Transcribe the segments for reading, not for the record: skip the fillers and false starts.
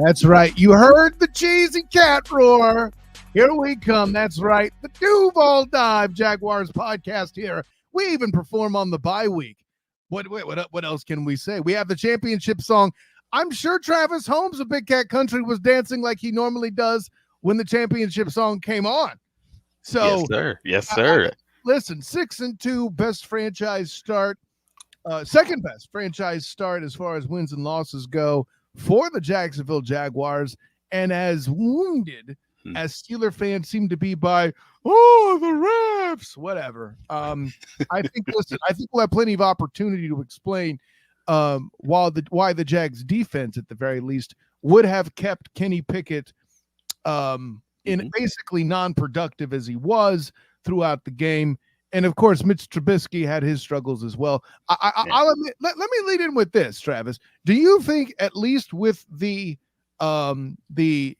That's right. You heard the cheesy cat roar. Here we come. That's right. The Duval Dive Jaguars podcast here. We even perform on the bye week. What else can we say? We have the championship song. I'm sure Travis Holmes of Big Cat Country was dancing like he normally does when the championship song came on. So, yes, sir. Yes, sir. Listen, 6-2 best franchise start, second best franchise start as far as wins and losses go for the Jacksonville Jaguars, and as wounded as Steeler fans seem to be by, the refs, whatever. I think we'll have plenty of opportunity to explain why the Jags defense, at the very least, would have kept Kenny Pickett in basically non-productive as he was throughout the game. And of course, Mitch Trubisky had his struggles as well. I'll admit, let me lead in with this, Travis. Do you think, at least with the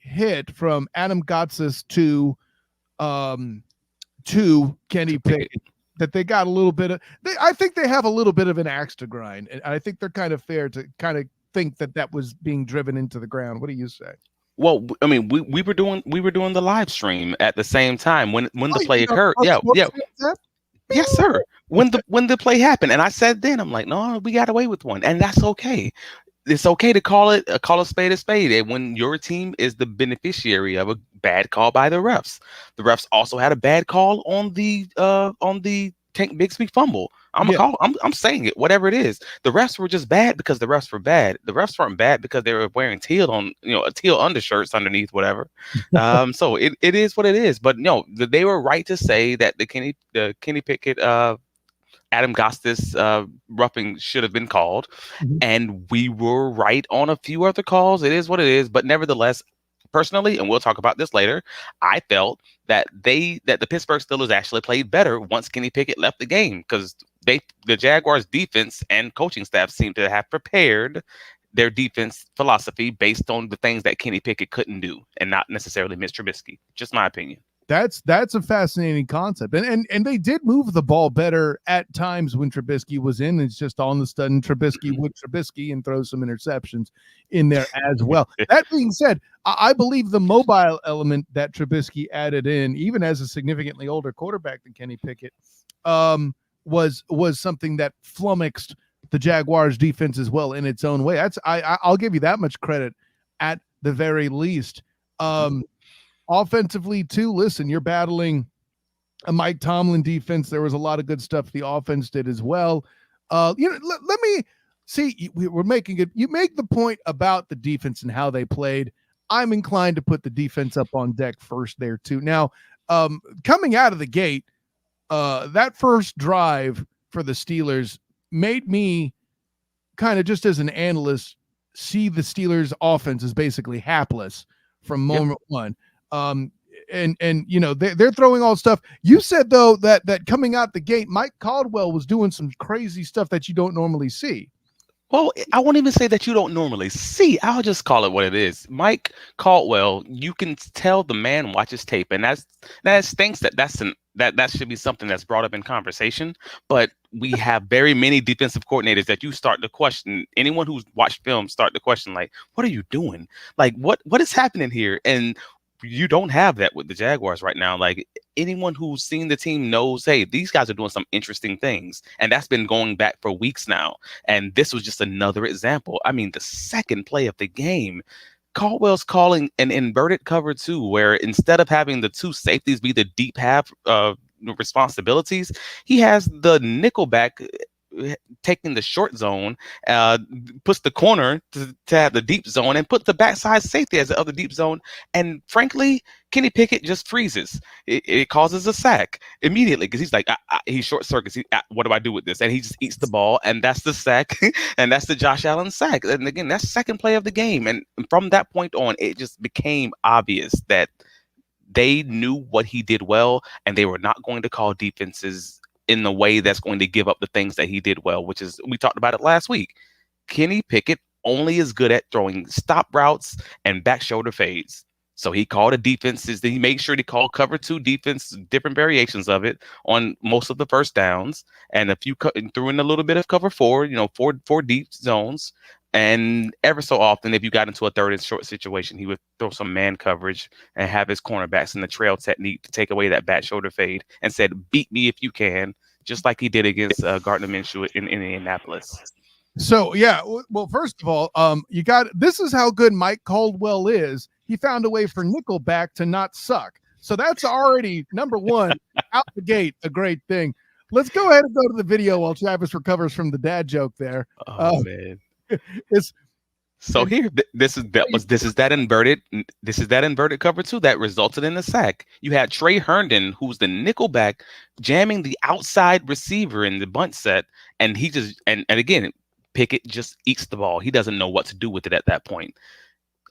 hit from Adam Gotsis to Kenny Pickett, that they got a little bit of? I think they have a little bit of an axe to grind, and I think they're kind of fair to kind of think that was being driven into the ground. What do you say? Well, I mean, we were doing the live stream at the same time when the play occurred. Yeah. Yes, sir. When the play happened, and I said then, I'm like, no, we got away with one, and that's okay. It's okay to call a spade a spade. And when your team is the beneficiary of a bad call by the refs, the refs also had a bad call on the Tank Bigsby fumble. I'm saying it, whatever it is. The refs were just bad because the refs were bad. The refs weren't bad because they were wearing teal undershirts underneath, whatever. So it is what it is. But no, they were right to say that the Kenny Pickett Adam Gostis roughing should have been called, and we were right on a few other calls. It is what it is. But nevertheless, personally, and we'll talk about this later, I felt that the Pittsburgh Steelers actually played better once Kenny Pickett left the game, because the Jaguars defense and coaching staff seem to have prepared their defense philosophy based on the things that Kenny Pickett couldn't do, and not necessarily Mr. Trubisky. Just my opinion. That's a fascinating concept, and they did move the ball better at times when Trubisky was in. It's just all of a sudden Trubisky would Trubisky and throw some interceptions in there as well. That being said, I believe the mobile element that Trubisky added in, even as a significantly older quarterback than Kenny Pickett, was something that flummoxed the Jaguars defense as well in its own way. I'll give you that much credit at the very least. Offensively too, listen, you're battling a Mike Tomlin defense. There was a lot of good stuff the offense did as well. Let me see. We're making it. You make the point about the defense and how they played. I'm inclined to put the defense up on deck first there too. Now, coming out of the gate, that first drive for the Steelers made me kind of, just as an analyst, see the Steelers offense as basically hapless from moment one. And they're throwing all stuff. You said though that coming out the gate, Mike Caldwell was doing some crazy stuff that you don't normally see. Well, I won't even say that you don't normally see. I'll just call it what it is. Mike Caldwell, you can tell the man watches tape, and that stinks that should be something that's brought up in conversation. But we have very many defensive coordinators that you start to question. Anyone who's watched film start to question, like, what are you doing? Like, what is happening here? And you don't have that with the Jaguars right now. Like, anyone who's seen the team knows, hey, these guys are doing some interesting things. And that's been going back for weeks now. And this was just another example. I mean, the second play of the game, Caldwell's calling an inverted cover 2, where instead of having the two safeties be the deep half responsibilities, he has the nickelback taking the short zone, puts the corner to have the deep zone, and puts the backside safety as the other deep zone. And frankly, Kenny Pickett just freezes. It causes a sack immediately, because he's like, he short circuits. What do I do with this? And he just eats the ball, and that's the sack, and that's the Josh Allen sack. And again, that's the second play of the game. And from that point on, it just became obvious that they knew what he did well, and they were not going to call defenses in the way that's going to give up the things that he did well, which is, we talked about it last week. Kenny Pickett only is good at throwing stop routes and back shoulder fades. So he called a defenses. He made sure to call cover 2 defense, different variations of it on most of the first downs, and a few threw in a little bit of cover 4, four deep zones. And ever so often, if you got into a third and short situation, he would throw some man coverage and have his cornerbacks in the trail technique to take away that back shoulder fade and said, beat me if you can, just like he did against Gardner Minshew in Indianapolis. So yeah, well, first of all, you got this is how good Mike Caldwell is. He found a way for Nickelback to not suck. So that's already number one out the gate, a great thing. Let's go ahead and go to the video while Tavis recovers from the dad joke there. Oh man. It's so here this is that inverted cover two that resulted in a sack. You had Trey Herndon, who's the nickelback, jamming the outside receiver in the bunt set, and he just and again Pickett just eats the ball. He doesn't know what to do with it at that point.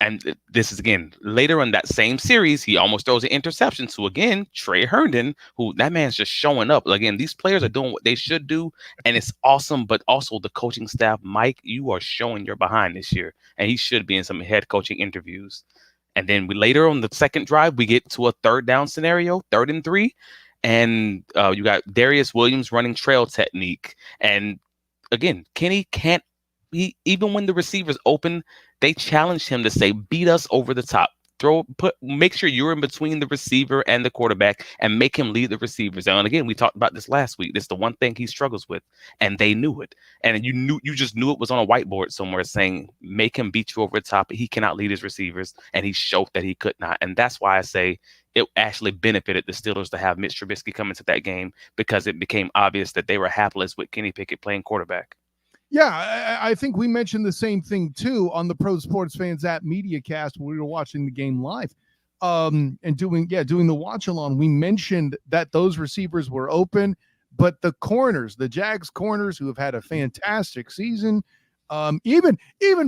And this is again later in that same series, he almost throws an interception to again Trey Herndon, who that man's just showing up. Again, these players are doing what they should do, and it's awesome. But also the coaching staff, Mike, you are showing your behind this year, and he should be in some head coaching interviews. And then later on the second drive, we get to a third down scenario, 3rd and 3, and you got Darius Williams running trail technique, and again, Kenny can't. Even when the receiver's open, they challenge him to say, beat us over the top. Make sure you're in between the receiver and the quarterback and make him lead the receivers. And again, we talked about this last week. It's the one thing he struggles with, and they knew it. And you just knew it was on a whiteboard somewhere saying, make him beat you over the top. He cannot lead his receivers, and he showed that he could not. And that's why I say it actually benefited the Steelers to have Mitch Trubisky come into that game, because it became obvious that they were hapless with Kenny Pickett playing quarterback. Yeah, I think we mentioned the same thing too on the Pro Sports Fans app media cast when we were watching the game live, and doing the watch along. We mentioned that those receivers were open, but the corners, the Jags corners, who have had a fantastic season, even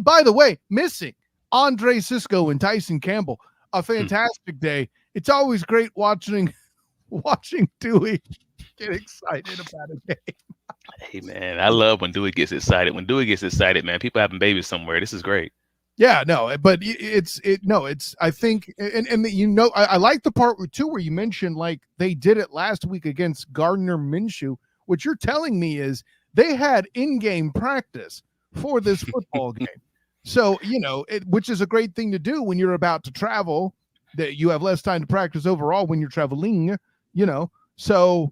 by the way, missing Andre Sisco and Tyson Campbell, a fantastic day. It's always great watching Dewey get excited about a game. Hey man, I love when Dewey gets excited. When Dewey gets excited, man, people having babies somewhere. This is great. Yeah, no, but it's I think, and I like the part too where you mentioned like they did it last week against Gardner Minshew. What you're telling me is they had in-game practice for this football game. So, which is a great thing to do when you're about to travel, that you have less time to practice overall when you're traveling, so.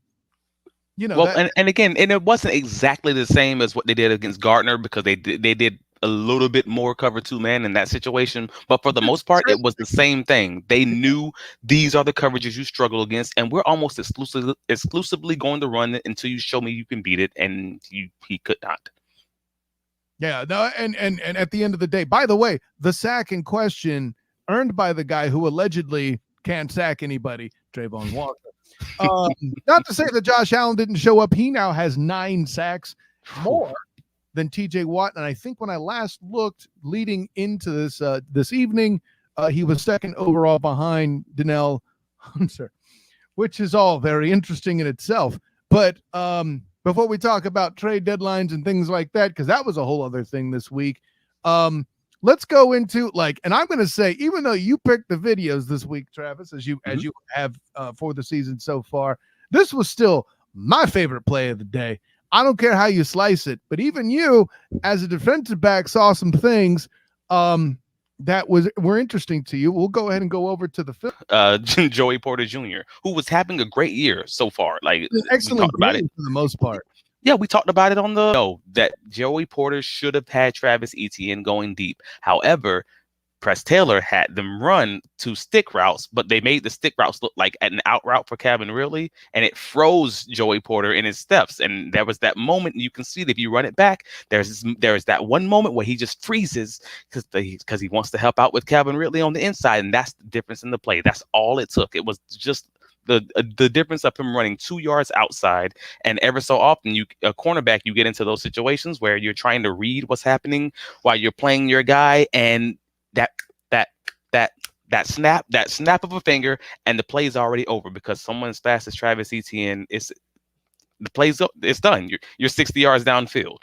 Well, and again, and it wasn't exactly the same as what they did against Gardner, because they did a little bit more cover 2 man in that situation. But for the most part, it was the same thing. They knew these are the coverages you struggle against, and we're almost exclusively going to run it until you show me you can beat it, and he could not. Yeah, no, and at the end of the day, by the way, the sack in question earned by the guy who allegedly can't sack anybody, Trayvon Walker. Not to say that Josh Allen didn't show up. He now has 9 sacks more than TJ Watt. And I think when I last looked leading into this evening, he was 2nd overall behind Donnell Hunter, which is all very interesting in itself. But before we talk about trade deadlines and things like that, because that was a whole other thing this week, let's go into and I'm going to say, even though you picked the videos this week, Travis, as you have for the season so far, this was still my favorite play of the day. I don't care how you slice it, but even you, as a defensive back, saw some things that were interesting to you. We'll go ahead and go over to the film. Joey Porter Jr., who was having a great year so far. Excellent about it for the most part. Yeah, we talked about it on that Joey Porter should have had Travis Etienne going deep. However, Press Taylor had them run 2 stick routes, but they made the stick routes look like an out route for Calvin Ridley, and it froze Joey Porter in his steps. And there was that moment, you can see that if you run it back, there's that one moment where he just freezes because he wants to help out with Calvin Ridley on the inside, and that's the difference in the play. That's all it took. It was just the difference of him running 2 yards outside. And ever so often, a cornerback, you get into those situations where you're trying to read what's happening while you're playing your guy, and that snap of a finger, and the play is already over because someone as fast as Travis Etienne, the play's up, it's done. You're 60 yards downfield.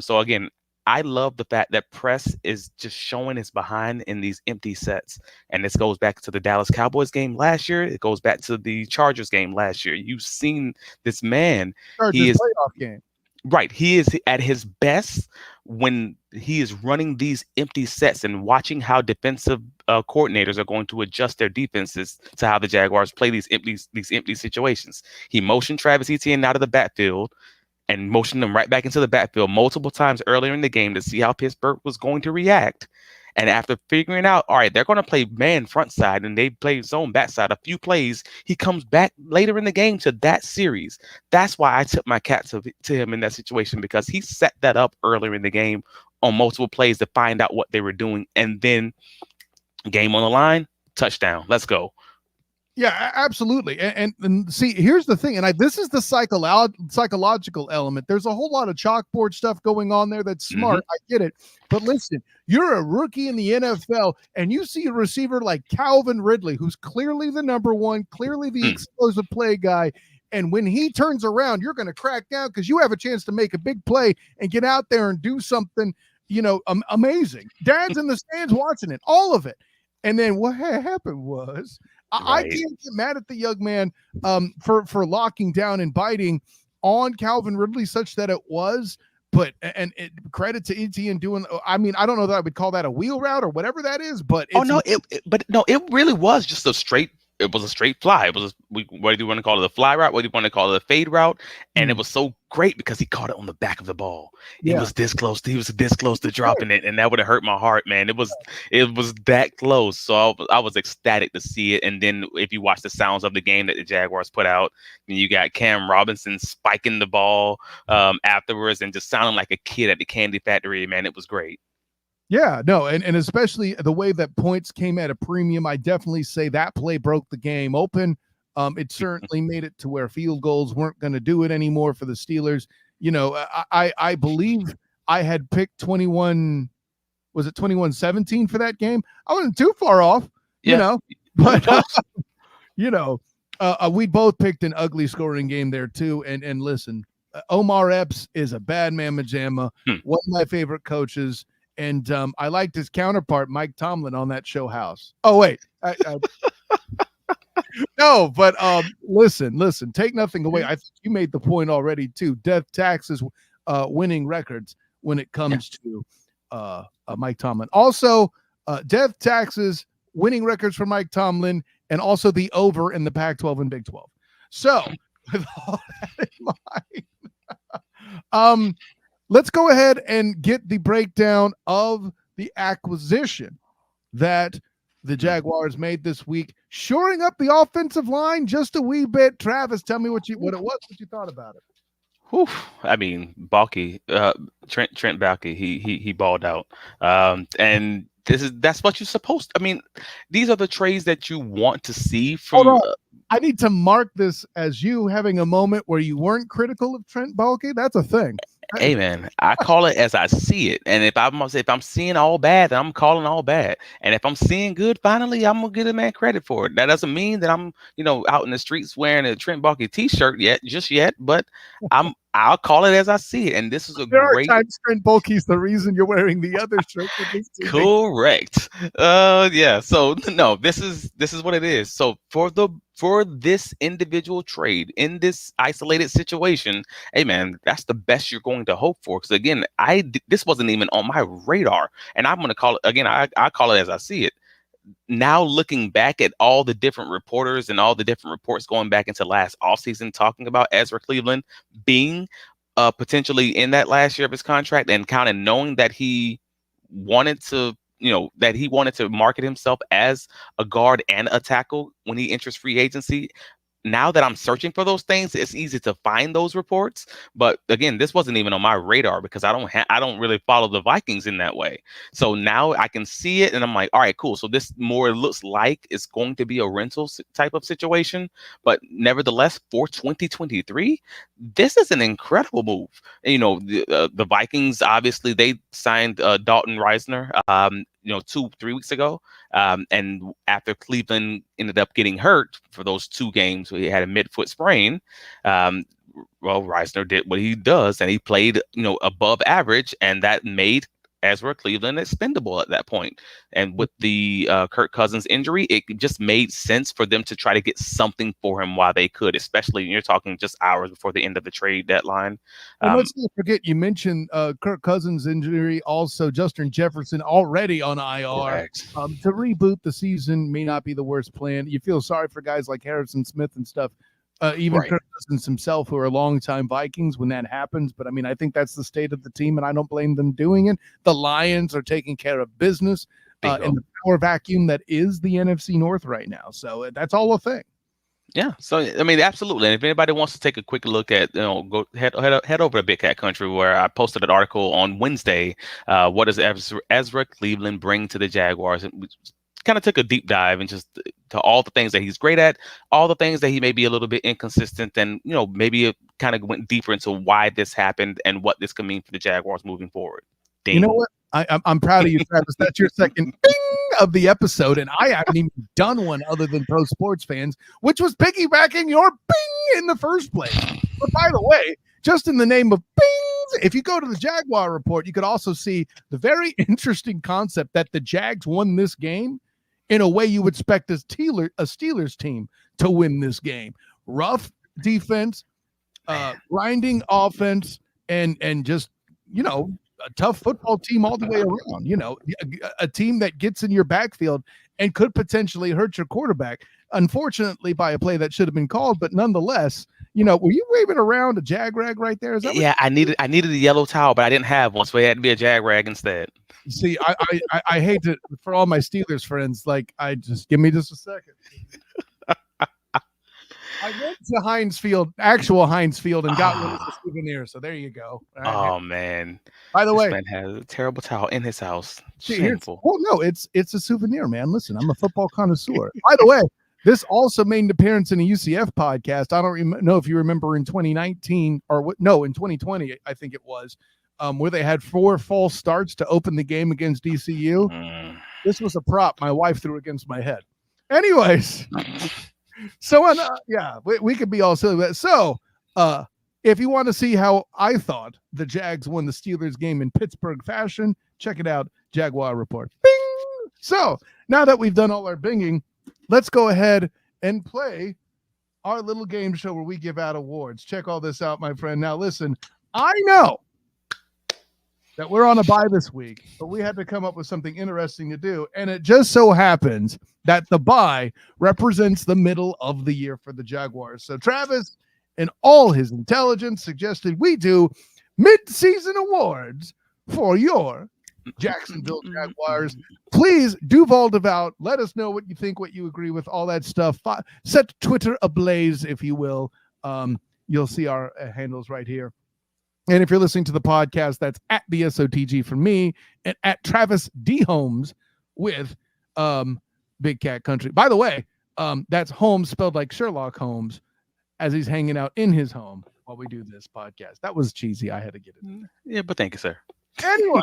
So again, I love the fact that Press is just showing his behind in these empty sets. And this goes back to the Dallas Cowboys game last year. It goes back to the Chargers game last year. You've seen this man. Chargers playoff game. Right. He is at his best when he is running these empty sets and watching how defensive coordinators are going to adjust their defenses to how the Jaguars play these empty situations. He motioned Travis Etienne out of the backfield and motioned them right back into the backfield multiple times earlier in the game to see how Pittsburgh was going to react. And after figuring out, all right, they're going to play man front side and they play zone backside a few plays, he comes back later in the game to that series. That's why I took my cap to him in that situation, because he set that up earlier in the game on multiple plays to find out what they were doing. And then game on the line, touchdown. Let's go. Yeah, absolutely. And see, here's the thing, and this is the psychological element. There's a whole lot of chalkboard stuff going on there that's smart. I get it. But listen, you're a rookie in the NFL, and you see a receiver like Calvin Ridley, who's clearly the number one, clearly the explosive play guy. And when he turns around, you're going to crack down because you have a chance to make a big play and get out there and do something, amazing. Dad's in the stands watching it, all of it. And then what happened was, I can't get mad at the young man for locking down and biting on Calvin Ridley such that it was. But credit to Etienne doing. I mean, I don't know that I would call that a wheel route or whatever that is. But it really was just a straight. It was a straight fly. It was what do you want to call it, a fly route? What do you want to call it, a fade route? And it was so great because he caught it on the back of the ball. He was this close. He was this close to dropping it, and that would have hurt my heart, man. It was that close. So I was ecstatic to see it. And then if you watch the sounds of the game that the Jaguars put out, then you got Cam Robinson spiking the ball afterwards and just sounding like a kid at the candy factory. Man, it was great. Yeah, no, and especially the way that points came at a premium, I definitely say that play broke the game open. It certainly made it to where field goals weren't going to do it anymore for the Steelers. I believe I had picked 21-17 for that game. I wasn't too far off, but we both picked an ugly scoring game there too. And listen, Omar Epps is a bad mamma jamma, one of my favorite coaches. And I liked his counterpart, Mike Tomlin, on that show House. Oh, wait. No, but listen, take nothing away. I think you made the point already, too. Death taxes winning records when it comes to Mike Tomlin. Also, death taxes winning records for Mike Tomlin, and also the over in the Pac-12 and Big 12. So, with all that in mind, let's go ahead and get the breakdown of the acquisition that the Jaguars made this week, shoring up the offensive line just a wee bit. Travis, tell me what you thought about it. Whew. I mean, Balky, Trent Balky, he balled out, and that's what you're supposed to. I mean, these are the trades that you want to see from. I need to mark this as you having a moment where you weren't critical of Trent Balky. That's a thing. Hey man, I call it as I see it, and if I'm seeing all bad, then I'm calling all bad, and if I'm seeing good, finally, I'm gonna give a man credit for it. That doesn't mean that I'm out in the streets wearing a Trent Balky T-shirt just yet, but I'll call it as I see it, and this is there are times Trent Balky's the reason you're wearing the other shirt. Correct. Yeah. So no, this is what it is. So for this individual trade in this isolated situation, hey man, that's the best you're going to hope for. Because again, this wasn't even on my radar, and I'm going to call it again. I call it as I see it. Now looking back at all the different reporters and all the different reports going back into last offseason talking about Ezra Cleveland being potentially in that last year of his contract, and kind of knowing that he wanted to market himself as a guard and a tackle when he enters free agency. Now that I'm searching for those things, it's easy to find those reports. But again, this wasn't even on my radar because I don't really follow the Vikings in that way. So now I can see it and I'm like, all right, cool. So this more looks like it's going to be a rental type of situation. But nevertheless, for 2023, this is an incredible move. The Vikings, obviously, they signed Dalton Reisner, 2-3 weeks ago. And after Cleveland ended up getting hurt for those 2 games, he had a midfoot sprain. Reisner did what he does, and he played, above average, and that made Ezra Cleveland expendable at that point. And with the Kirk Cousins injury, it just made sense for them to try to get something for him while they could, especially when you're talking just hours before the end of the trade deadline. And let's not forget, you mentioned Kirk Cousins' injury, also Justin Jefferson already on IR. To reboot the season may not be the worst plan. You feel sorry for guys like Harrison Smith and stuff. Even Kirk Cousins himself, who are longtime Vikings, when that happens. But I mean, I think that's the state of the team, and I don't blame them doing it. The Lions are taking care of business in the power vacuum that is the NFC North right now. So that's all a thing. Yeah. So, I mean, absolutely. And if anybody wants to take a quick look at, go head over to Big Cat Country, where I posted an article on Wednesday. What does Ezra Cleveland bring to the Jaguars? And we kind of took a deep dive and just to all the things that he's great at, all the things that he may be a little bit inconsistent, and maybe it kind of went deeper into why this happened and what this could mean for the Jaguars moving forward. Ding. You know what? I'm proud of you, Travis. That's your second ding of the episode, and I haven't even done one other than Pro Sports Fans, which was piggybacking your bing in the first place. But by the way, just in the name of bings, if you go to the Jaguar report, you could also see the very interesting concept that the Jags won this game in a way you would expect a Steelers team to win this game. Rough defense, grinding offense, and just, a tough football team all the way around. A team that gets in your backfield and could potentially hurt your quarterback. Unfortunately, by a play that should have been called, but nonetheless, were you waving around a jag rag right there? Is that I needed a yellow towel, but I didn't have one, so it had to be a jag rag instead. See, I hate to, for all my Steelers friends, give me just a second. I went to Heinz Field, actual Heinz Field, and got one of the souvenir. So there you go. Oh man! By the way, man has a terrible towel in his house. Shameful. Well, no, it's a souvenir, man. Listen, I'm a football connoisseur. By the way, this also made an appearance in a UCF podcast. I don't know if you remember in 2019 in 2020, I think it was, where they had 4 false starts to open the game against DCU. This was a prop my wife threw against my head. Anyways. So, we could be all silly. So, if you want to see how I thought the Jags won the Steelers game in Pittsburgh fashion, check it out, Jaguar Report. Bing! So, now that we've done all our binging, let's go ahead and play our little game show where we give out awards. Check all this out, my friend. Now, listen, I know that we're on a bye this week, but we had to come up with something interesting to do. And it just so happens that the bye represents the middle of the year for the Jaguars. So Travis, in all his intelligence, suggested we do mid-season awards for your Jacksonville Jaguars. Please, Duval, let us know what you think, what you agree with, all that stuff. Set Twitter ablaze, if you will. You'll see our handles right here. And if you're listening to the podcast, that's at the SOTG for me and at Travis D. Holmes with Big Cat Country. By the way, that's Holmes spelled like Sherlock Holmes as he's hanging out in his home while we do this podcast. That was cheesy. I had to get it. Yeah, but thank you, sir. Anyway,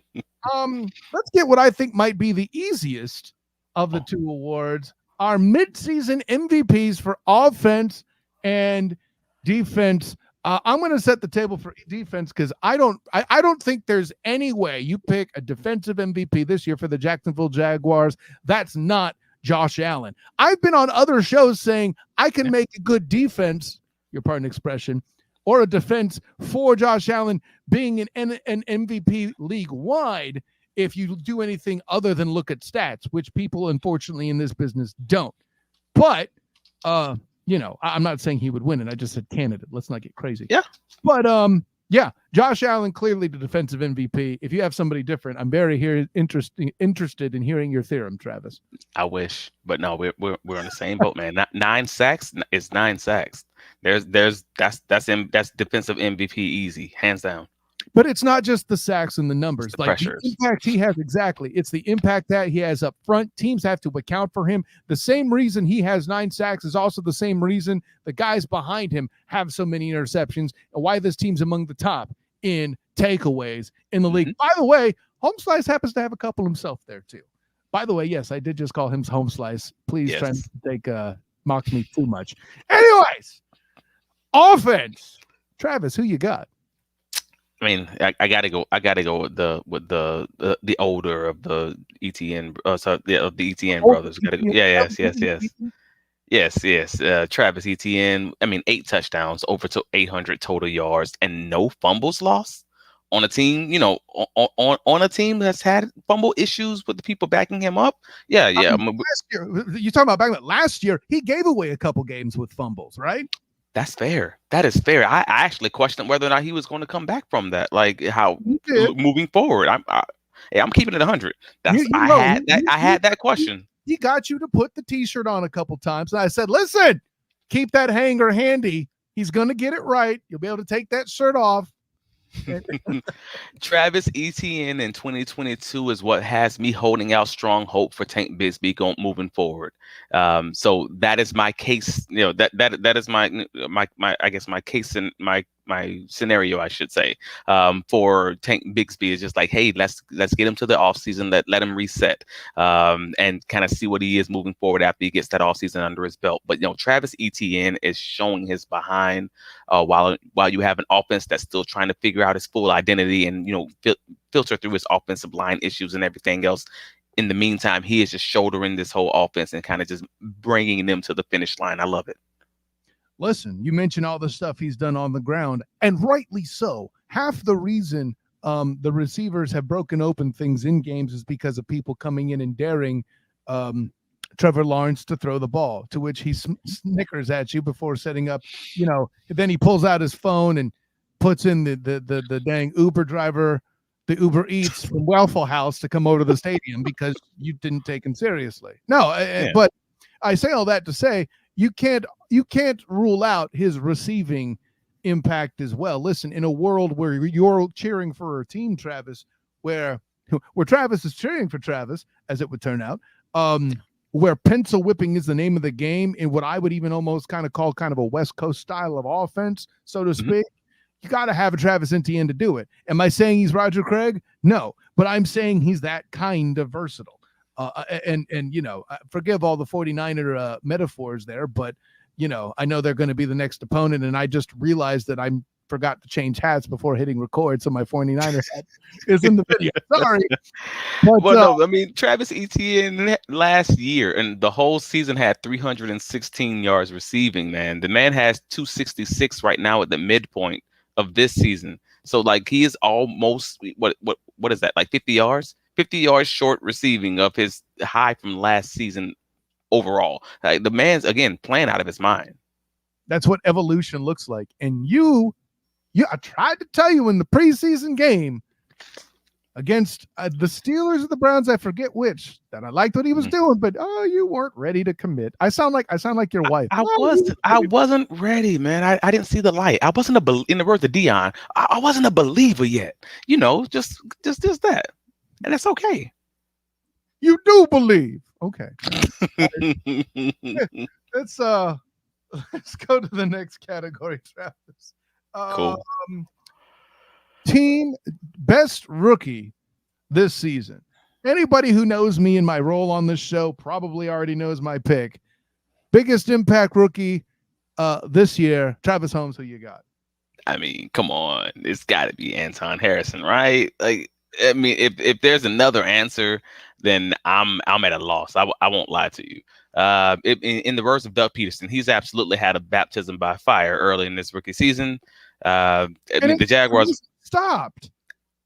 let's get what I think might be the easiest of the 2 awards. Our midseason MVPs for offense and defense. I'm going to set the table for defense because I don't think there's any way you pick a defensive MVP this year for the Jacksonville Jaguars that's not Josh Allen. I've been on other shows saying I can make a good defense, your pardon expression, or a defense for Josh Allen being an MVP league-wide if you do anything other than look at stats, which people, unfortunately, in this business don't. But I'm not saying he would win it. I just said candidate. Let's not get crazy. Yeah. But Josh Allen, clearly the defensive MVP. If you have somebody different, I'm very interested in hearing your theorem, Travis. I wish, but no, we're on the same boat, man. 9 sacks is 9 sacks. That's defensive MVP easy, hands down. But it's not just the sacks and the numbers. The pressures. The impact he has, exactly. It's the impact that he has up front. Teams have to account for him. The same reason he has 9 sacks is also the same reason the guys behind him have so many interceptions and why this team's among the top in takeaways in the league. By the way, Home Slice happens to have a couple himself there too. By the way, yes, I did just call him Home Slice. Please try and take mock me too much. Anyways, offense. Travis, who you got? I mean, I gotta go. I gotta go with the older of the ETN. Of the ETN Over brothers. Gotta go. ETN, Yeah. that was Yes. Yes. the Yes. ETN. Yes. Yes. Travis Etienne. I mean, 8 touchdowns, over to 800 total yards, and no fumbles lost on a team. On a team that's had fumble issues with the people backing him up. Yeah. I Yeah. mean, last year, you talking about back then, last year, he gave away a couple games with fumbles, right? That's fair. That is fair. I actually questioned whether or not he was going to come back from that. Like how He did. moving forward. Yeah, I'm keeping it 100. You, That's you I know, had that. I had that question. he got you to put the T-shirt on a couple times, and I said, "Listen, keep that hanger handy. He's going to get it right. You'll be able to take that shirt off." Travis Etienne in 2022 is what has me holding out strong hope for Tank Bigsby moving forward. So that is my case. That is my I guess my case and my scenario, I should say, for Tank Bigsby is just like, hey, let's get him to the offseason, let him reset, and kind of see what he is moving forward after he gets that offseason under his belt. But Travis Etienne is showing his behind, while you have an offense that's still trying to figure out his full identity and filter through his offensive line issues and everything else. In the meantime, he is just shouldering this whole offense and kind of just bringing them to the finish line. I love it. Listen, you mentioned all the stuff he's done on the ground, and rightly so. Half the reason the receivers have broken open things in games is because of people coming in and daring Trevor Lawrence to throw the ball, to which he snickers at you before setting up. Then he pulls out his phone and puts in the dang Uber driver, the Uber Eats from Waffle House to come over to the stadium because you didn't take him seriously. No, yeah. But I say all that to say you can't rule out his receiving impact as well. Listen, in a world where you're cheering for a team, Travis, where Travis is cheering for Travis, as it would turn out, where pencil whipping is the name of the game in what I would even almost kind of call kind of a West Coast style of offense, so to speak. You got to have a Travis Etienne to do it. Am I saying he's Roger Craig? No, but I'm saying he's that kind of versatile. And forgive all the 49er metaphors there, but I know they're going to be the next opponent, and I just realized that I forgot to change hats before hitting record, so my 49er hat is in the video. Sorry. But, no, I mean, Travis Etienne last year and the whole season had 316 yards receiving, man. The man has 266 right now at the midpoint of this season. So, like, he is almost, what is that, like 50 yards? 50 yards short receiving of his high from last season overall. Like, the man's, again, playing out of his mind. That's what evolution looks like. And I tried to tell you in the preseason game against the Steelers or the Browns, I forget which, that I liked what he was doing, but you weren't ready to commit. I sound like your wife. I wasn't ready, man. I didn't see the light. I wasn't in the words of Dion, I wasn't a believer yet. Just that. And that's okay. You do believe. Okay. Let's go to the next category, Travis. Cool. Team best rookie this season. Anybody who knows me and my role on this show probably already knows my pick. Biggest impact rookie this year, Travis Holmes. Who you got? I mean, come on, it's got to be Anton Harrison, right? Like, I mean, if there's another answer, then I'm at a loss. I won't lie to you. In the words of Doug Peterson, he's absolutely had a baptism by fire early in this rookie season. The Jaguars stopped.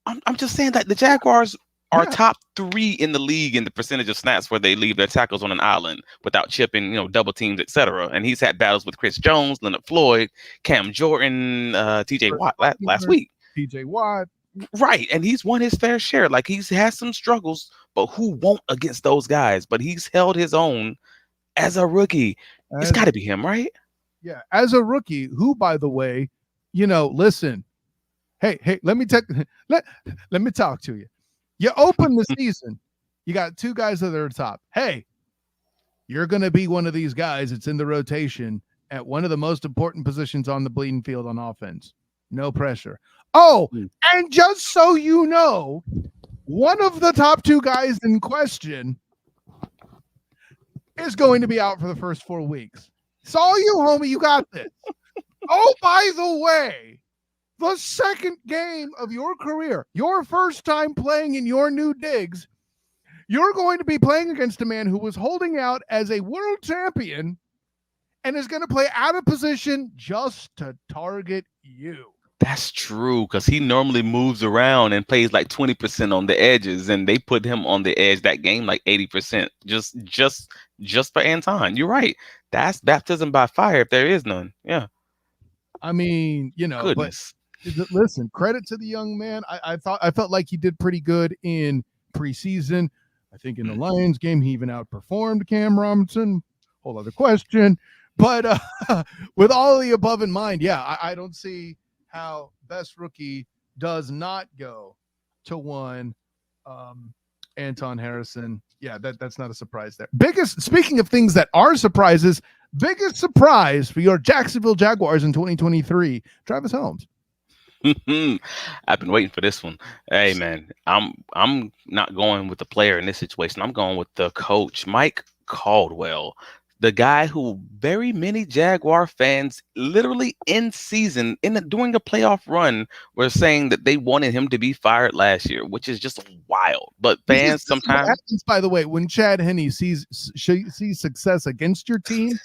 I'm just saying that the Jaguars are top 3 in the league in the percentage of snaps where they leave their tackles on an island without chipping, double teams, etc. And he's had battles with Chris Jones, Leonard Floyd, Cam Jordan, T.J. Watt last week. T.J. Watt. Right, and he's won his fair share. Like, he's had some struggles, but who won't against those guys? But he's held his own as a rookie. It's got to be him, right? Yeah, as a rookie, who, by the way, listen, hey, let me talk to you. You open the season, you got 2 guys that are top. Hey, you're going to be one of these guys that's in the rotation at one of the most important positions on the bleeding field on offense. No pressure. Oh, and just so you know, one of the top 2 guys in question is going to be out for the first 4 weeks. So you, homie, you got this. Oh, by the way, the second game of your career, your first time playing in your new digs, you're going to be playing against a man who was holding out as a world champion and is going to play out of position just to target you. That's true, because he normally moves around and plays like 20% on the edges, and they put him on the edge that game like 80%. Just for Anton. You're right. That's baptism by fire if there is none. Yeah. I mean, Goodness. But listen, credit to the young man. I felt like he did pretty good in preseason. I think in the Lions game, he even outperformed Cam Robinson. Whole other question. But with all the above in mind, yeah, I don't see how best rookie does not go to one. Anton Harrison. Yeah, that's not a surprise there. Speaking of things that are surprises, biggest surprise for your Jacksonville Jaguars in 2023, Travis Holmes. I've been waiting for this one. Hey man, I'm not going with the player in this situation. I'm going with the coach, Mike Caldwell, the guy who very many Jaguar fans literally in season, during a playoff run, were saying that they wanted him to be fired last year, which is just wild. But fans sometimes, happens, by the way, when Chad Henne sees success against your team,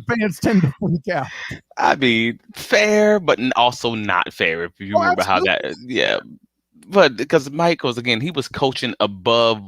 fans tend to freak out. I mean, fair, but also not fair. If you remember absolutely. how that, yeah. But because Michael's, again, he was coaching above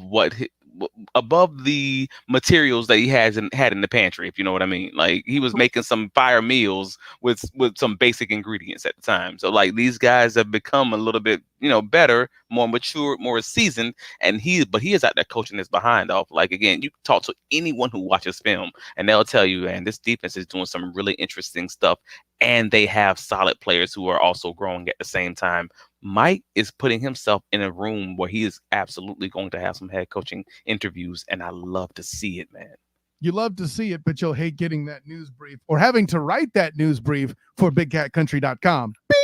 above the materials that he had in the pantry, if you know what I mean. Like, he was making some fire meals with some basic ingredients at the time. So like, these guys have become a little bit, better, more mature, more seasoned, and he is out there coaching his behind off. Like, again, you talk to anyone who watches film and they'll tell you, man, this defense is doing some really interesting stuff, and they have solid players who are also growing at the same time. Mike is putting himself in a room where he is absolutely going to have some head coaching interviews, and I love to see it, man. You love to see it, but you'll hate getting that news brief or having to write that news brief for BigCatCountry.com. Bing!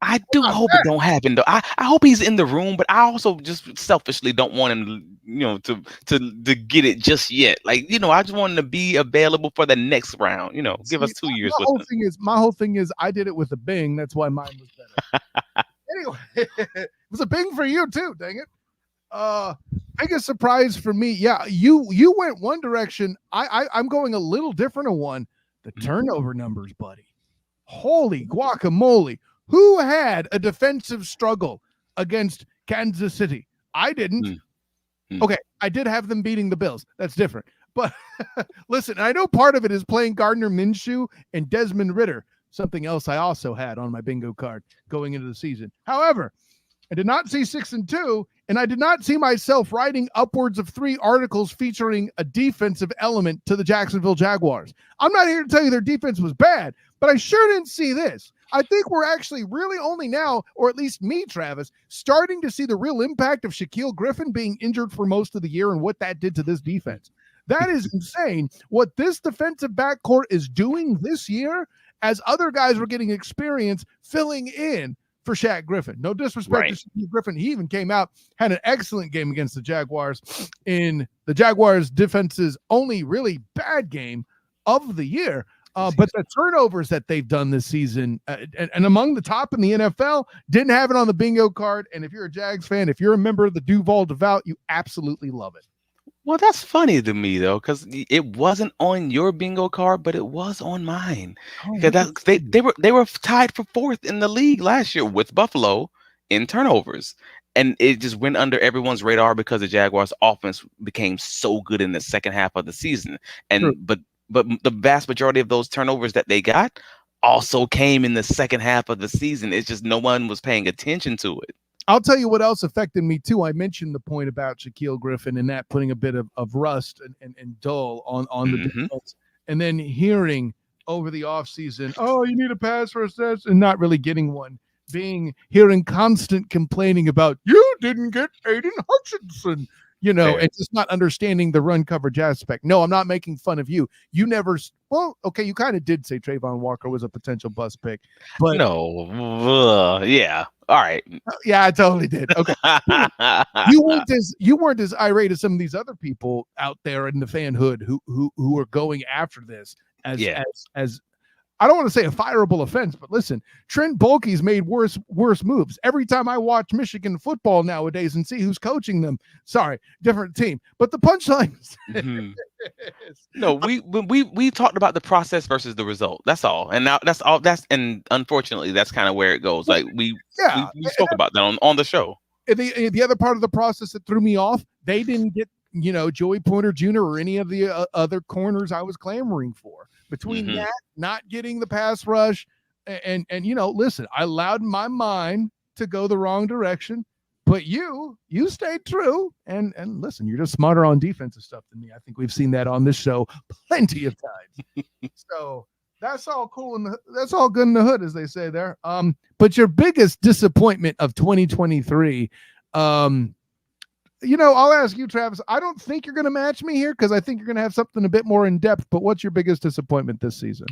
I do hope it don't happen, though. I hope he's in the room, but I also just selfishly don't want him, to get it just yet. Like, I just want him to be available for the next round. Give us 2 years with him. My whole thing is I did it with a Bing. That's why mine was better. Anyway, it was a Bing for you too, dang it. Biggest surprise for me. Yeah, you went one direction. I'm going a little different of one. The turnover numbers, buddy. Holy guacamole. Who had a defensive struggle against Kansas City? I didn't. Okay, I did have them beating the Bills. That's different. But listen, I know part of it is playing Gardner Minshew and Desmond Ridder, something else I also had on my bingo card going into the season. However, I did not see 6-2, and I did not see myself writing upwards of 3 articles featuring a defensive element to the Jacksonville Jaguars. I'm not here to tell you their defense was bad, but I sure didn't see this. I think we're actually really only now, or at least me, Travis, starting to see the real impact of Shaquille Griffin being injured for most of the year and what that did to this defense. That is insane. What this defensive backcourt is doing this year, as other guys were getting experience filling in for Shaq Griffin. No disrespect to Shaq Griffin. He even came out, had an excellent game against the Jaguars in the Jaguars defense's only really bad game of the year. But the turnovers that they've done this season, and among the top in the NFL, didn't have it on the bingo card. And if you're a Jags fan, if you're a member of the Duval, you absolutely love it. Well, that's funny to me, though, because it wasn't on your bingo card, but it was on mine. Because they were tied for 4th in the league last year with Buffalo in turnovers. And it just went under everyone's radar because the Jaguars' offense became so good in the second half of the season. And but the vast majority of those turnovers that they got also came in the second half of the season. It's just no one was paying attention to it. I'll tell you what else affected me too. I mentioned the point about Shaquille Griffin and that putting a bit of rust and dull on the defense. And then hearing over the offseason, oh, you need a pass rush, and not really getting one. Hearing constant complaining about you didn't get Aiden Hutchinson. And just not understanding the run coverage aspect. No, I'm not making fun of you. You never, okay, you kind of did say Trayvon Walker was a potential bust pick. But no, yeah. All right. Yeah, I totally did. Okay. You weren't as irate as some of these other people out there in the fan hood who are going after this as I don't want to say a fireable offense, but listen, Trent Baalke's made worse moves. Every time I watch Michigan football nowadays and see who's coaching them, sorry, different team. But the punchline Mhm. is, No, we talked about the process versus the result. That's all. And now that's all. And unfortunately, that's kind of where it goes. Like yeah. we spoke about that on the show. And the other part of the process that threw me off, they didn't get, Joey Pointer Jr. or any of the other corners I was clamoring for. Between Mhm. that, not getting the pass rush, and listen, I allowed my mind to go the wrong direction, but you stayed true. And listen, you're just smarter on defensive stuff than me. I think we've seen that on this show plenty of times. So that's all cool and that's all good in the hood, as they say there. But your biggest disappointment of 2023, I'll ask you, Travis. I don't think you're going to match me here because I think you're going to have something a bit more in depth. But what's your biggest disappointment this season?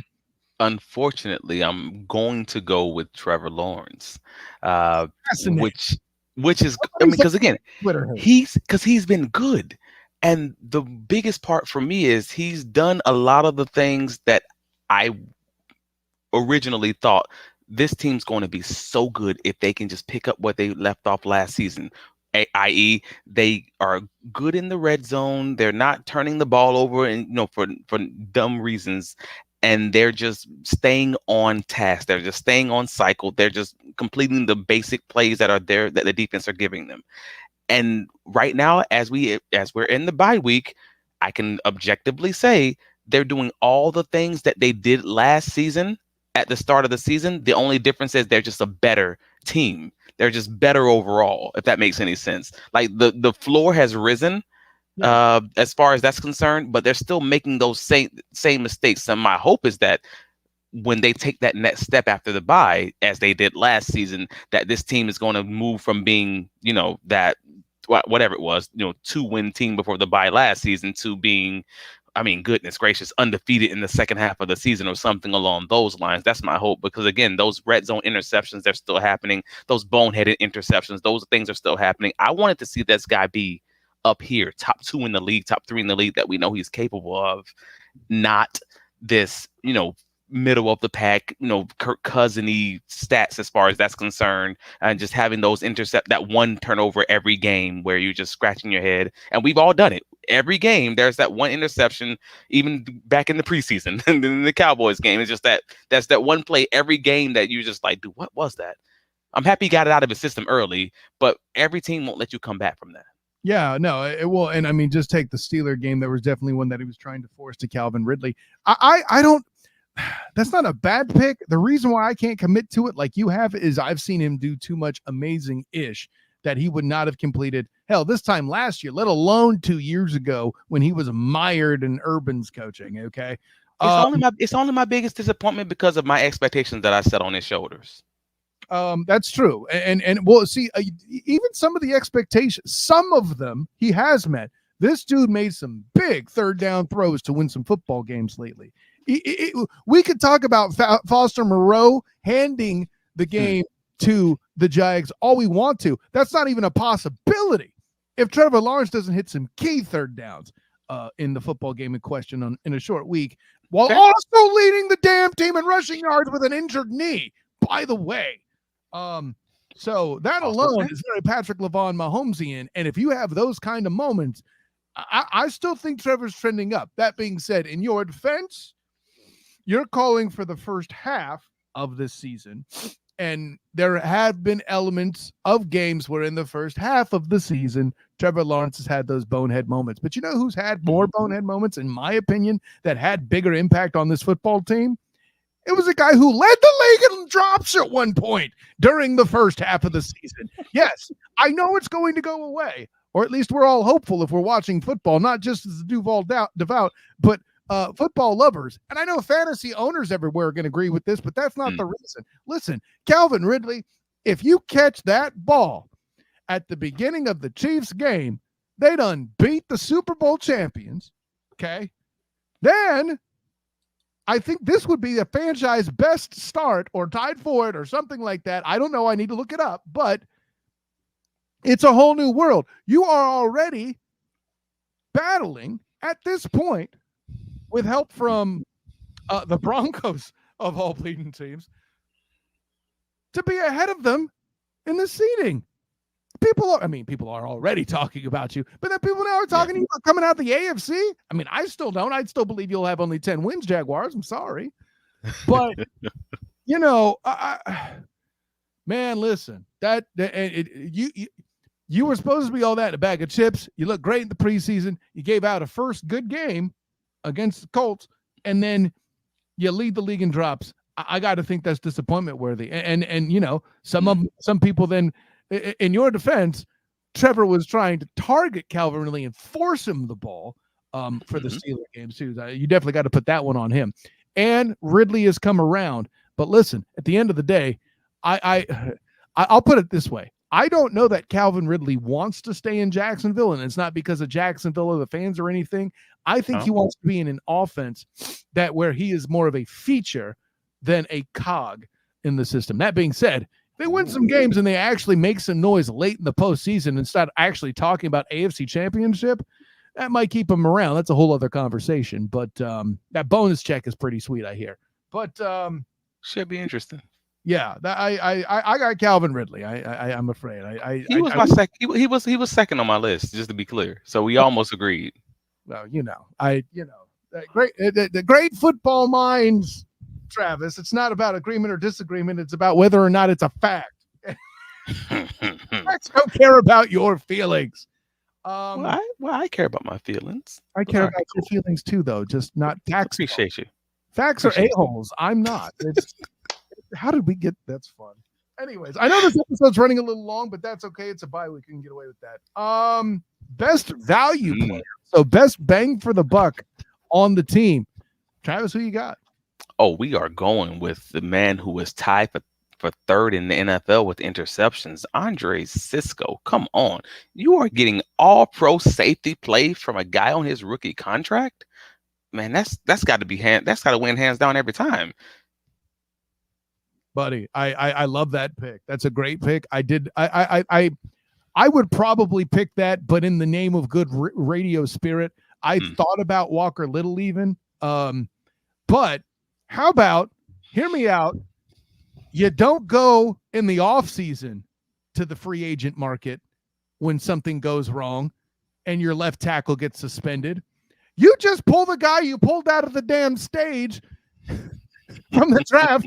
Unfortunately, I'm going to go with Trevor Lawrence, Fascinating. which is, I mean, because again, Twitter hate. he's been good, and the biggest part for me is he's done a lot of the things that I originally thought this team's going to be so good if they can just pick up what they left off last season. I.e., they are good in the red zone. They're not turning the ball over, and for dumb reasons, and they're just staying on task. They're just staying on cycle. They're just completing the basic plays that are there that the defense are giving them. And right now, as we're in the bye week, I can objectively say they're doing all the things that they did last season at the start of the season. The only difference is they're just a better team. They're just better overall, if that makes any sense. Like the floor has risen as far as that's concerned, but they're still making those same mistakes. And my hope is that when they take that next step after the bye, as they did last season, that this team is going to move from being, that whatever it was, 2-win team before the bye last season to being, I mean, goodness gracious, undefeated in the second half of the season or something along those lines. That's my hope, because again, those red zone interceptions, they're still happening. Those boneheaded interceptions, those things are still happening. I wanted to see this guy be up here, top 2 in the league, top 3 in the league, that we know he's capable of, not this, middle of the pack, Kirk Cousiny stats as far as that's concerned, and just having those that one turnover every game where you're just scratching your head. And we've all done it. Every game, there's that one interception, even back in the preseason and in the Cowboys game. It's just that's that one play every game that you just like, dude, what was that? I'm happy he got it out of his system early, but every team won't let you come back from that. Yeah, no, it will. And I mean, just take the Steeler game. There was definitely one that he was trying to force to Calvin Ridley. I don't, that's not a bad pick. The reason why I can't commit to it like you have is I've seen him do too much amazing-ish that he would not have completed. Hell, this time last year, let alone 2 years ago when he was mired in Urban's coaching. Okay. It's only my biggest disappointment because of my expectations that I set on his shoulders. That's true. And well, see, even some of the expectations, some of them he has met. This dude made some big third down throws to win some football games lately. We could talk about Foster Moreau handing the game to the Jags all we want to. That's not even a possibility if Trevor Lawrence doesn't hit some key third downs in the football game in question in a short week, while also leading the damn team in rushing yards with an injured knee, by the way. So that alone is very Patrick LaVon Mahomesian. And if you have those kind of moments, I still think Trevor's trending up. That being said, in your defense, you're calling for the first half of this season, and there have been elements of games where in the first half of the season, Trevor Lawrence has had those bonehead moments. But you know who's had more bonehead moments, in my opinion, that had bigger impact on this football team? It was a guy who led the league in drops at one point during the first half of the season. Yes, I know it's going to go away, or at least we're all hopeful if we're watching football, not just as the Duval devout, but football lovers. And I know fantasy owners everywhere are going to agree with this, but that's not the reason. Listen, Calvin Ridley, if you catch that ball at the beginning of the Chiefs game, they done beat the Super Bowl champions, okay? Then I think this would be a franchise best start or tied for it or something like that. I don't know. I need to look it up, but it's a whole new world. You are already battling at this point with help from the Broncos of all bleeding teams, to be ahead of them in the seeding. People are already talking about you, but then people now are talking to you about coming out the AFC. I mean, I still don't. I still believe you'll have only 10 wins, Jaguars. I'm sorry. But, man, listen, you were supposed to be all that in a bag of chips. You look great in the preseason. You gave out a first good game against the Colts, and then you lead the league in drops. I got to think that's disappointment worthy. And some people then, in your defense, Trevor was trying to target Calvin Ridley and force him the ball for the Steelers games too. You definitely got to put that one on him. And Ridley has come around. But listen, at the end of the day, I'll put it this way. I don't know that Calvin Ridley wants to stay in Jacksonville, and it's not because of Jacksonville or the fans or anything. I think he wants to be in an offense where he is more of a feature than a cog in the system. That being said, they win some games and they actually make some noise late in the postseason and start actually talking about AFC Championship, that might keep him around. That's a whole other conversation. But that bonus check is pretty sweet, I hear. But should be interesting. Yeah, I got Calvin Ridley. I'm afraid. He was my second. He was second on my list, just to be clear. So we almost agreed. Well, the great football minds, Travis. It's not about agreement or disagreement. It's about whether or not it's a fact. I don't care about your feelings. I care about my feelings. I care about your feelings too, though. Just not facts. Appreciate you. Facts are a-holes. I'm not. How did we get? That's fun. Anyways, I know this episode's running a little long, but that's okay. It's a bye week. We can get away with that. Best value player. So best bang for the buck on the team. Travis, who you got? Oh, we are going with the man who was tied for third in the NFL with interceptions, Andre Cisco. Come on. You are getting all pro safety play from a guy on his rookie contract? Man, that's got to win hands down every time. Buddy, I love that pick. That's a great pick. I would probably pick that, but in the name of good radio spirit, I thought about Walker Little even. But how about, hear me out, you don't go in the offseason to the free agent market when something goes wrong and your left tackle gets suspended. You just pull the guy you pulled out of the damn stage from the draft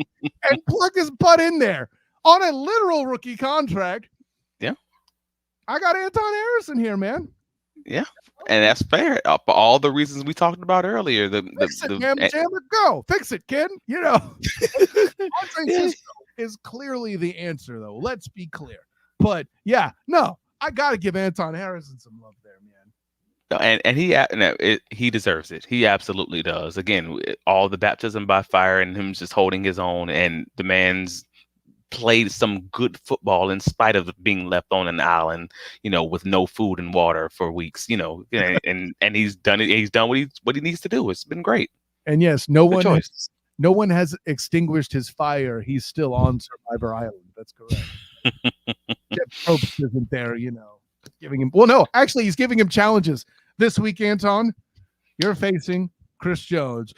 and plug his butt in there on a literal rookie contract. Yeah. I got Anton Harrison here, man. Yeah. And that's fair. For all the reasons we talked about earlier. Fix it, go. Fix it, kid. Andre Cisco is clearly the answer, though. Let's be clear. But, I got to give Anton Harrison some love there, man. And he deserves it. He absolutely does. Again, all the baptism by fire and him just holding his own, and the man's played some good football in spite of being left on an island, with no food and water for weeks, and he's done it. He's done what he needs to do. It's been great. And yes, no one has extinguished his fire. He's still on Survivor Island. That's correct. Jeff Probst isn't there, giving him. Well, no, actually, he's giving him challenges this week. Anton, you're facing Chris Jones.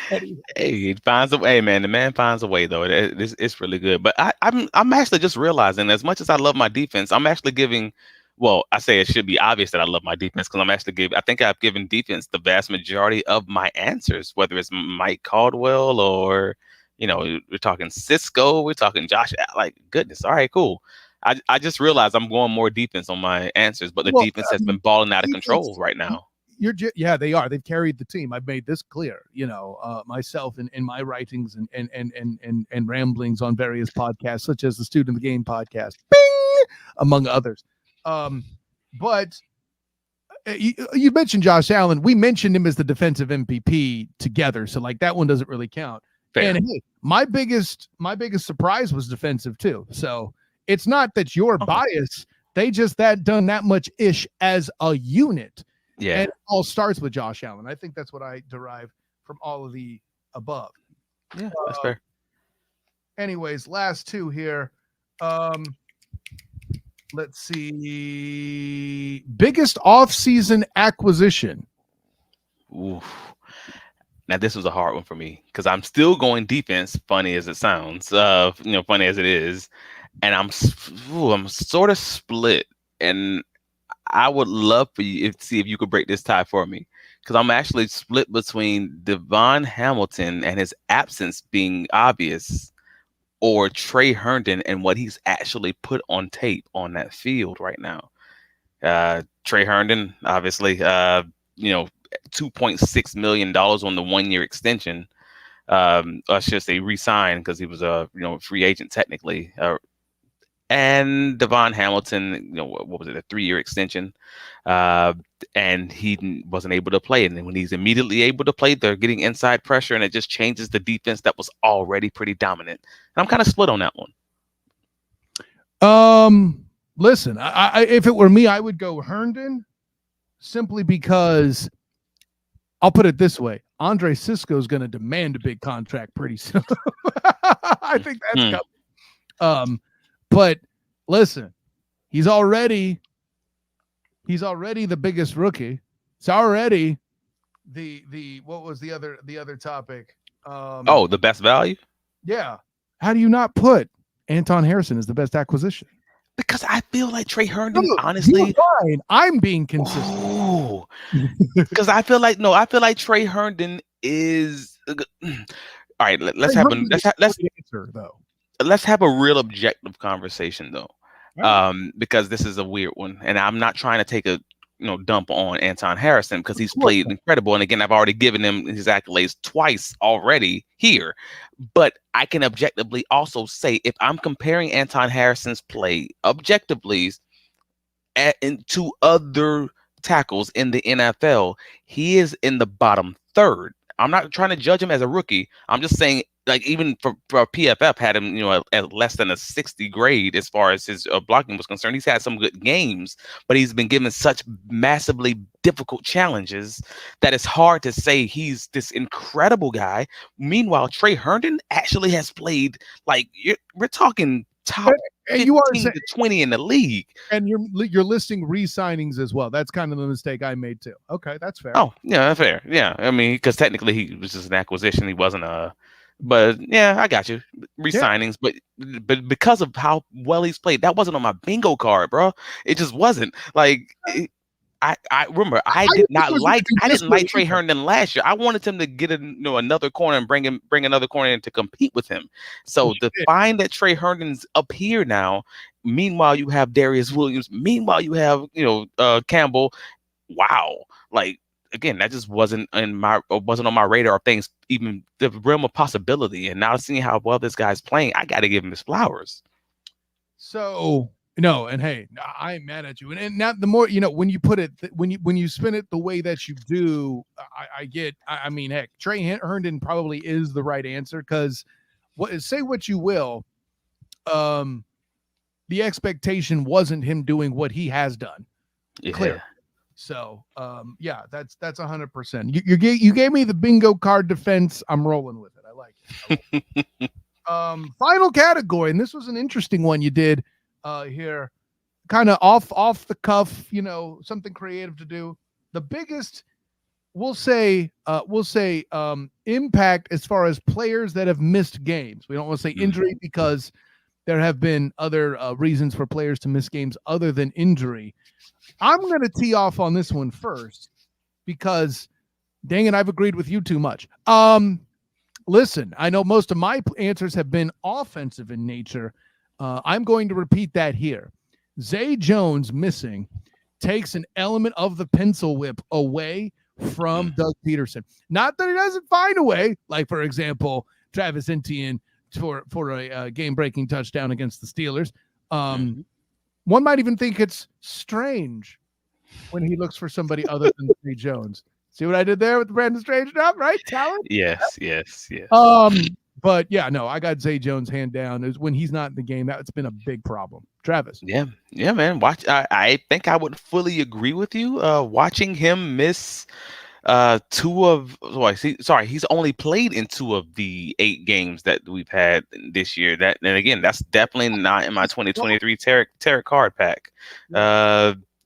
Hey, he finds a way, man. The man finds a way, though. It's really good. But I'm actually just realizing, as much as I love my defense, I'm actually giving. Well, I say it should be obvious that I love my defense because I'm actually I think I've given defense the vast majority of my answers, whether it's Mike Caldwell or we're talking Cisco, we're talking Josh. Like, goodness, all right, cool. I just realized I'm going more defense on my answers, but the defense has been balling out of control right now. They are. They've carried the team. I've made this clear, myself in my writings and ramblings on various podcasts, such as the Student of the Game podcast, bing, among others. But you mentioned Josh Allen. We mentioned him as the defensive MVP together, so like that one doesn't really count. Fair. And hey, my biggest surprise was defensive too. So it's not that you're biased. They just done that much ish as a unit. Yeah. And it all starts with Josh Allen. I think that's what I derive from all of the above. Yeah, that's fair. Anyways, last two here. Let's see. Biggest off-season acquisition. Oof. Now this was a hard one for me because I'm still going defense. Funny as it sounds, funny as it is, and I'm sort of split. And I would love for you to see if you could break this tie for me because I'm actually split between Devon Hamilton and his absence being obvious, or Trey Herndon and what he's actually put on tape on that field right now. Trey Herndon, obviously, $2.6 million on the 1 year extension. I should say re-signed because he was a free agent technically. And Devon Hamilton, what was it, a 3 year extension? And he wasn't able to play. And then when he's immediately able to play, they're getting inside pressure, and it just changes the defense that was already pretty dominant. And I'm kind of split on that one. Listen, I if it were me, I would go Herndon simply because I'll put it this way. Andre Cisco is going to demand a big contract pretty soon. I think that's coming. But listen, he's already the biggest rookie. It's already the what was the other topic? The best value? Yeah. How do you not put Anton Harrison as the best acquisition? Because I feel like Trey Herndon, honestly, fine. I'm being consistent. Because I feel like Trey Herndon is all right. Let's have a real objective conversation though, because this is a weird one, and I'm not trying to take a dump on Anton Harrison because he's played incredible, and again, I've already given him his accolades twice already here. But I can objectively also say, if I'm comparing Anton Harrison's play objectively to other tackles in the NFL, he is in the bottom third. I'm not trying to judge him as a rookie. I'm just saying, like, even for PFF had him, at less than a 60 grade as far as his blocking was concerned. He's had some good games, but he's been given such massively difficult challenges that it's hard to say he's this incredible guy. Meanwhile, Trey Herndon actually has played, like, we're talking top 15 to 20 in the league. And you're listing re-signings as well. That's kind of the mistake I made too. Okay, that's fair. Oh, yeah, fair. Yeah, I mean, because technically he was just an acquisition. He wasn't a... But yeah, I got you. Re-signings, but because of how well he's played, that wasn't on my bingo card, bro. It just wasn't. Like, I remember I didn't like Trey Herndon last year. I wanted him to get another corner and bring another corner in to compete with him. So to find that Trey Herndon's up here now, meanwhile you have Darius Williams, meanwhile you have Campbell. Wow, like. Again, that just wasn't on my radar of things, even the realm of possibility. And now seeing how well this guy's playing, I got to give him his flowers. So and hey, I ain't mad at you. And now the more when you put it, when you spin it the way that you do, I mean, heck, Trey Herndon probably is the right answer because say what you will, the expectation wasn't him doing what he has done. Yeah. Clear. So, that's 100%. You gave me the bingo card defense. I'm rolling with it. I like it. Final category, and this was an interesting one you did here, kind of off the cuff. Something creative to do. The biggest, we'll say, impact as far as players that have missed games. We don't want to say injury because there have been other reasons for players to miss games other than injury. I'm going to tee off on this one first because, dang it, I've agreed with you too much. Listen, I know most of my answers have been offensive in nature. I'm going to repeat that here. Zay Jones missing takes an element of the pencil whip away from Doug Peterson. Not that he doesn't find a way, like, for example, Travis Etienne for a game-breaking touchdown against the Steelers. One might even think it's strange when he looks for somebody other than Zay Jones. See what I did there with the Brandon Strange job, right? Talent? Yes. But yeah, no, I got Zay Jones hand down. When he's not in the game, that's been a big problem. Travis. Yeah, man. I think I would fully agree with you. Watching him miss he's only played in 2 of the 8 games that we've had this year. And again, that's definitely not in my 2023 tarot card pack.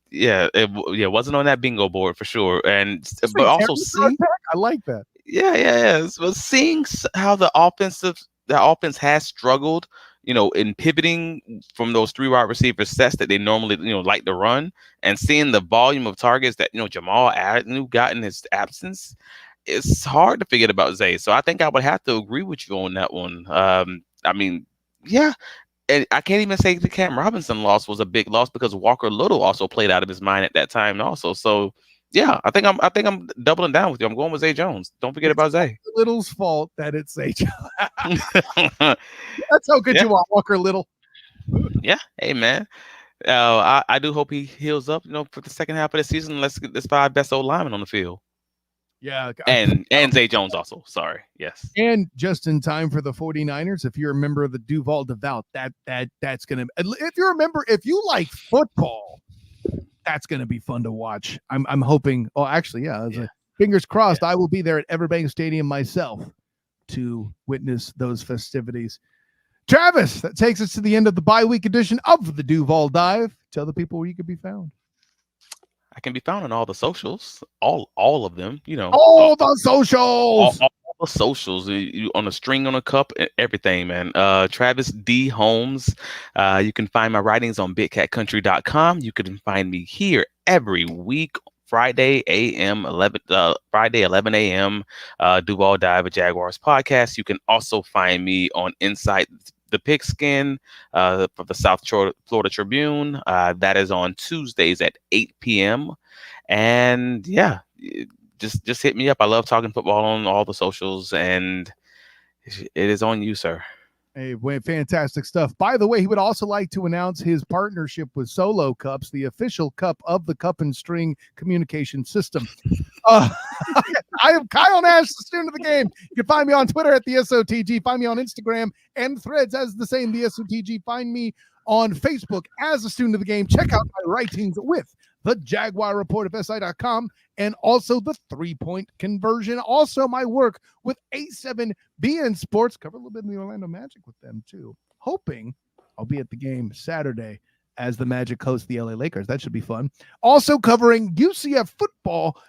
It wasn't on that bingo board for sure. And but also see, I like that. Yeah. So seeing how the offense has struggled, in pivoting from those three wide receiver sets that they normally, like to run, and seeing the volume of targets that Jamal Agnew got in his absence, it's hard to forget about Zay. So I think I would have to agree with you on that one. I mean, yeah. And I can't even say the Cam Robinson loss was a big loss because Walker Little also played out of his mind at that time also. So yeah, I think I'm doubling down with you. I'm going with Zay Jones. Don't forget about Zay. Little's fault that it's Zay Jones. That's how good you are, Walker Little. Yeah. Hey man. I do hope he heals up, for the second half of the season. Let's get this 5 best old linemen on the field. Yeah. And Zay Jones also. Sorry. Yes. And just in time for the 49ers, if you're a member of the Duval Devout, that's gonna, if you like football, that's gonna be fun to watch. I'm hoping. Oh, actually, yeah. Fingers crossed. Yeah. I will be there at Everbank Stadium myself to witness those festivities. Travis, that takes us to the end of the bye-week edition of the Duval Dive. Tell the people where you can be found. I can be found on all the socials, all of them, all the socials, all the socials, on a string, on a cup, everything, man. Travis D. Holmes. You can find my writings on bigcatcountry.com. You can find me here every week, Friday 11 a.m. Duval Dive, a Jaguars podcast. You can also find me on Inside the Pigskin for the South Florida Tribune. That is on Tuesdays at 8 p.m. And yeah, just hit me up. I love talking football on all the socials, and it is on you, sir. Hey, fantastic stuff. By the way, he would also like to announce his partnership with Solo Cups, the official cup of the Cup and String communication system. I am Kyle Nash, the student of the game. You can find me on Twitter at the SOTG. Find me on Instagram and Threads as the same, the SOTG. Find me on Facebook as a student of the game. Check out my writings with the Jaguar Report of SI.com and also the 3-point conversion. Also, my work with A7BN Sports. Cover a little bit in the Orlando Magic with them, too. Hoping I'll be at the game Saturday as the Magic host the LA Lakers. That should be fun. Also covering UCF football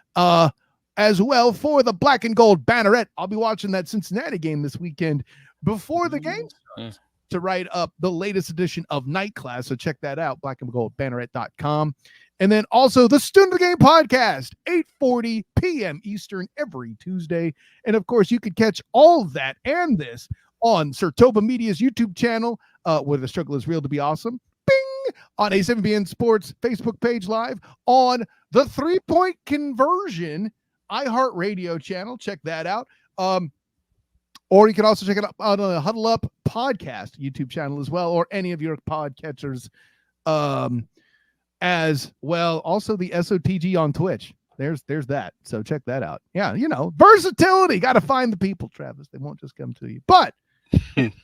as well for the Black and Gold Banneret. I'll be watching that Cincinnati game this weekend before the game starts to write up the latest edition of Night Class. So check that out, blackandgoldbanneret.com. And then also the Student of the Game podcast, 8:40 p.m. Eastern every Tuesday. And of course, you could catch all of that and this on Sertoba Media's YouTube channel, where the struggle is real to be awesome. Bing! On A7BN Sports Facebook page live, on the 3-point conversion iHeartRadio channel. Check that out. Or you can also check it out on the Huddle Up podcast YouTube channel as well, or any of your podcatchers as well. Also the SOTG on Twitch. There's that. So check that out. Yeah, versatility. Got to find the people, Travis. They won't just come to you. But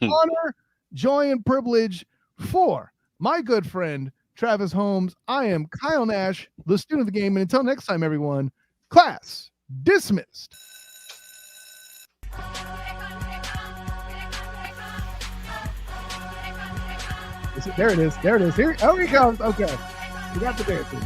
honor, joy, and privilege for my good friend, Travis Holmes. I am Kyle Nash, the student of the game. And until next time, everyone, class dismissed. There it is. Here he comes. Okay. We got the dancing.